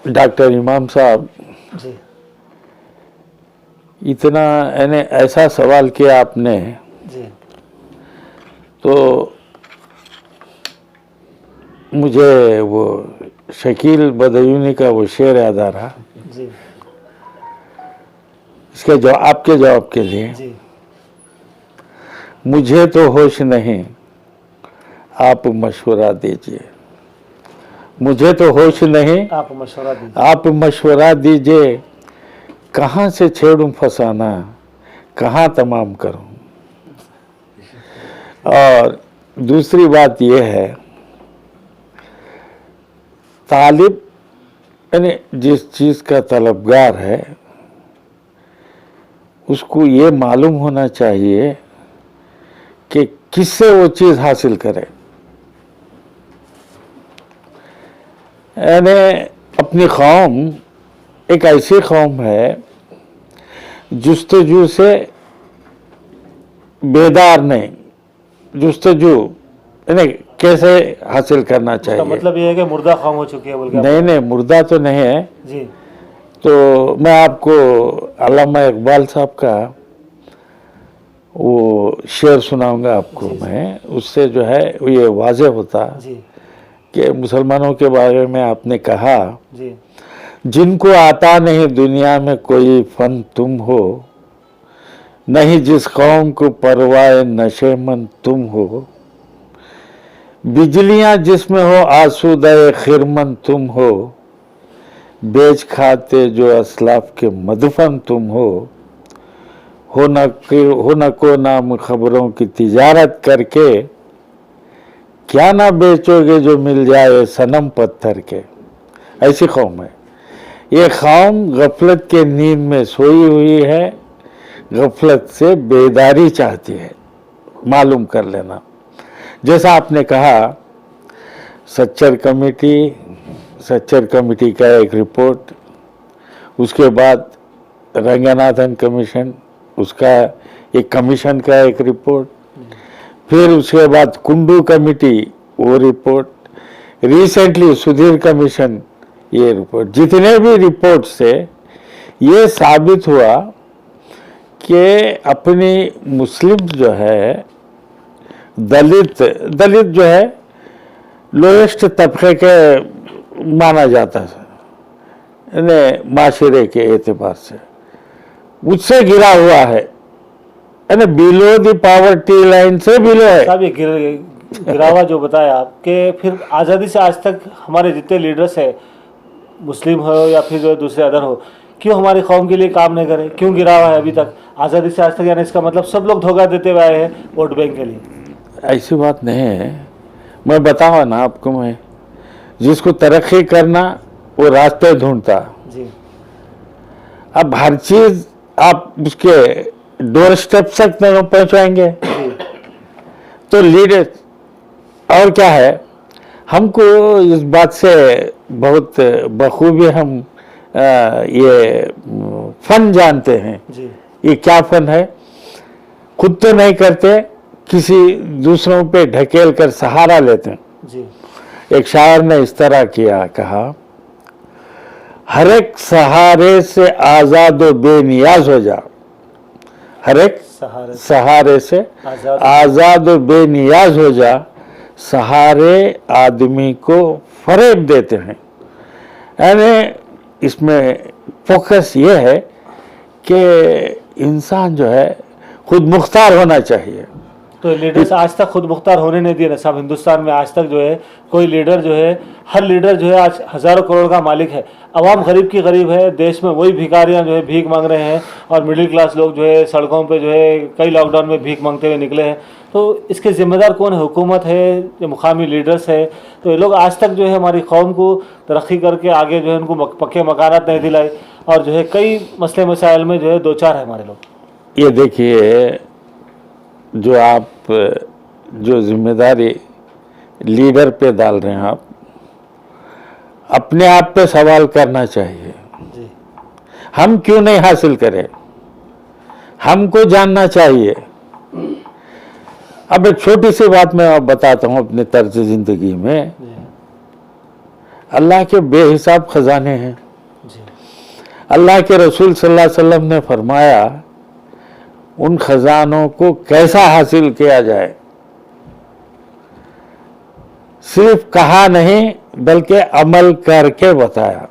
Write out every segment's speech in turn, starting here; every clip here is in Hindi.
डॉक्टर इमाम साहब, जी इतना यानी ऐसा सवाल किया आपने, जी तो मुझे वो शकील बदयूनी का वो शेर याद आ रहा। जी इसके जवाब, आपके जवाब के लिए, जी मुझे तो होश नहीं, आप मशवरा दीजिए। मुझे तो होश नहीं, आप मशवरा दीजिए। आप मशवरा दीजिए। कहाँ से छेड़ूं फसाना, कहाँ तमाम करूं। और दूसरी बात यह है, तालिब यानी जिस चीज़ का तलबगार है, उसको ये मालूम होना चाहिए कि किससे वो चीज़ हासिल करे। यानी अपनी कौम एक ऐसी कौम है जुस्तजू से बेदार नहीं, जुस्तजू यानी कैसे हासिल करना इसका चाहिए। मतलब ये है कि मुर्दा कौम हो चुकी है बोल के आप- नहीं नहीं, मुर्दा तो नहीं है। जी तो मैं आपको अल्लामा इकबाल साहब का वो शेर सुनाऊंगा आपको। जी, जी। मैं उससे जो है ये वाज़े होता जी कि मुसलमानों के बारे में आपने कहा, जी जिनको आता नहीं दुनिया में कोई फन तुम हो, नहीं जिस कौम को परवाए नशेमंद तुम हो, बिजलियां जिसमें हो आसूदा खिरमन तुम हो, बेच खाते जो असलाफ के मदफन तुम हो न को नाम खबरों की तिजारत करके, क्या ना बेचोगे जो मिल जाए सनम पत्थर के। ऐसी कौम है ये। कौम गफलत के नींद में सोई हुई है, गफलत से बेदारी चाहती है, मालूम कर लेना। जैसा आपने कहा, सच्चर कमेटी का एक रिपोर्ट, उसके बाद रंगनाथन कमीशन, उसका एक कमीशन का एक रिपोर्ट, फिर उसके बाद कुंडू कमेटी वो रिपोर्ट, रिसेंटली सुधीर कमीशन ये रिपोर्ट। जितने भी रिपोर्ट से ये साबित हुआ कि अपनी मुस्लिम जो है, दलित जो है लोएस्ट तबके के माना जाता है माशरे के एतबार से, उससे गिरा हुआ है, बिलो द पावर्टी लाइन से बिलो है। साहब ये गिरावा जो बताया आपके, फिर आज़ादी से आज तक हमारे जितने लीडर्स है, मुस्लिम हो या फिर जो दूसरे अदर हो, क्यों हमारी कौम के लिए काम नहीं करे, क्यों गिरावा है अभी तक आज़ादी से आज तक? यानी इसका मतलब सब लोग धोखा देते हुए आए हैं वोट बैंक के लिए। ऐसी बात नहीं है। मैं बताऊँ ना आपको, मैं जिसको तरक्की करना वो रास्ते ढूंढता। जी अब हर चीज आप उसके डोर स्टेप तक नहीं पहुंचाएंगे, जी तो लीडर और क्या है। हमको इस बात से बहुत बखूबी हम ये फन जानते हैं। जी ये क्या फन है, खुद तो नहीं करते, किसी दूसरों पे ढकेल कर सहारा लेते हैं। जी एक शायर ने इस तरह किया, कहा, हर एक सहारे से आजाद व बेनियाज हो जा। हर एक सहारे से आजाद व बेनियाज हो जा, सहारे आदमी को फरेब देते हैं। यानी इसमें फोकस ये है कि इंसान जो है खुद मुख्तार होना चाहिए। तो लीडर्स आज तक खुद मुख्तार होने नहीं दिए ना साहब। हिंदुस्तान में आज तक जो है कोई लीडर जो है, हर लीडर जो है आज हज़ारों करोड़ का मालिक है, अवाम गरीब की गरीब है। देश में वही भिखारियां जो है भीख मांग रहे हैं, और मिडिल क्लास लोग जो है सड़कों पे जो है कई लॉकडाउन में भीख मांगते हुए निकले हैं। तो इसके जिम्मेदार कौन है? हुकूमत है, जो मुकामी लीडर्स है। तो ये लोग आज तक जो है हमारी कौम को तरक्की करके आगे जो है उनको पक्के मकानात नहीं दिलाए, और जो है कई मसले मसाइल में जो है दो चार है हमारे लोग। ये देखिए, जो आप जो जिम्मेदारी लीडर पे डाल रहे हैं, आप अपने आप पे सवाल करना चाहिए। जी हम क्यों नहीं हासिल करें, हमको जानना चाहिए। अब एक छोटी सी बात मैं आप बताता हूं अपने तर्ज जिंदगी में। अल्लाह के बेहिसाब खजाने हैं। जी अल्लाह के रसूल सल्लल्लाहु अलैहि वसल्लम ने फरमाया उन खजानों को कैसा हासिल किया जाए, सिर्फ कहा नहीं बल्कि अमल करके बताया।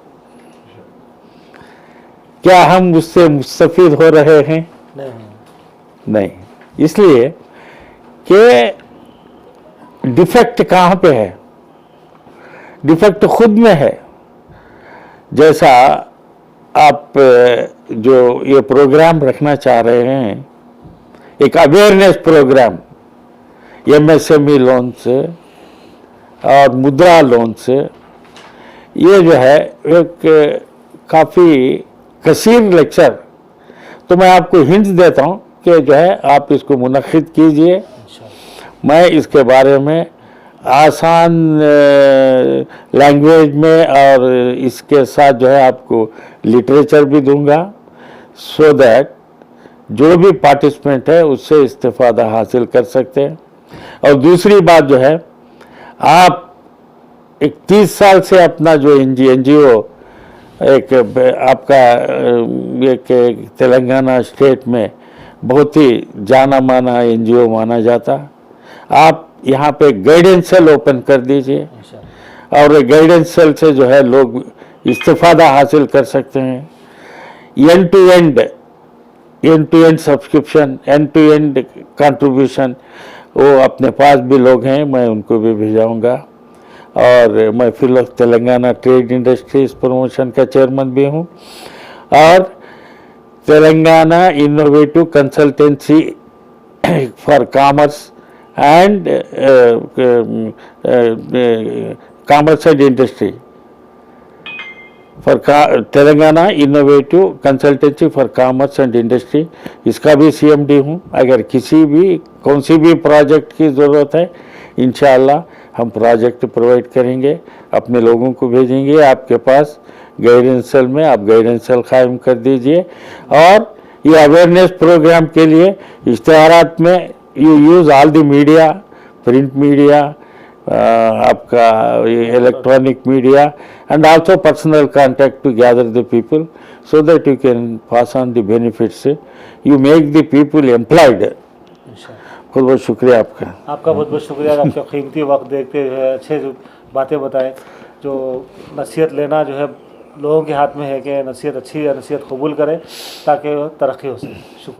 क्या हम उससे मुस्तफीद हो रहे हैं? नहीं। इसलिए कि डिफेक्ट कहाँ पे है? डिफेक्ट खुद में है। जैसा आप जो ये प्रोग्राम रखना चाह रहे हैं, एक अवेयरनेस प्रोग्राम MSME लोन से और मुद्रा लोन से, ये जो है एक काफ़ी कसीर लेक्चर, तो मैं आपको हिंट्स देता हूँ कि जो है आप इसको मुनक्किद कीजिए। मैं इसके बारे में आसान लैंग्वेज में और इसके साथ जो है आपको लिटरेचर भी दूंगा, सो दैट जो भी पार्टिसिपेंट है उससे इस्तिफादा हासिल कर सकते हैं। और दूसरी बात जो है, आप 31 साल से अपना जो NGO एक आपका एक तेलंगाना स्टेट में बहुत ही जाना माना NGO माना जाता, आप यहाँ पे गाइडेंस सेल ओपन कर दीजिए और गाइडेंस सेल से जो है लोग इस्तिफादा हासिल कर सकते हैं। End to end subscription, end to end contribution, वो अपने पास भी लोग हैं, मैं उनको भी भेजाऊंगा। और मैं फिर तेलंगाना ट्रेड इंडस्ट्रीज प्रमोशन का चेयरमैन भी हूँ और Telangana innovative consultancy for commerce and industry for Telangana innovative consultancy for commerce and industry, इसका भी CMD हूँ। अगर किसी भी कौन सी भी प्रोजेक्ट की ज़रूरत है, इंशाअल्लाह हम प्रोजेक्ट प्रोवाइड करेंगे, अपने लोगों को भेजेंगे आपके पास गाइडेंस सेल में, आप गाइडेंस सेल कायम कर दीजिए। और ये अवेयरनेस प्रोग्राम के लिए इश्तिहारात में you use all the media, print media, आपका electronic media and also personal contact to gather the people so that you can pass on the benefits, you make the people employed। बहुत बहुत शुक्रिया आपका। आपका बहुत बहुत शुक्रिया, आपका कीमती वक्त देखते हुए अच्छे जो बातें बताएं। जो नसीहत लेना जो है लोगों के हाथ में है कि नसीहत अच्छी या नसीहत कबूल करें ताकि तरक्की हो सके। शुक्रिया।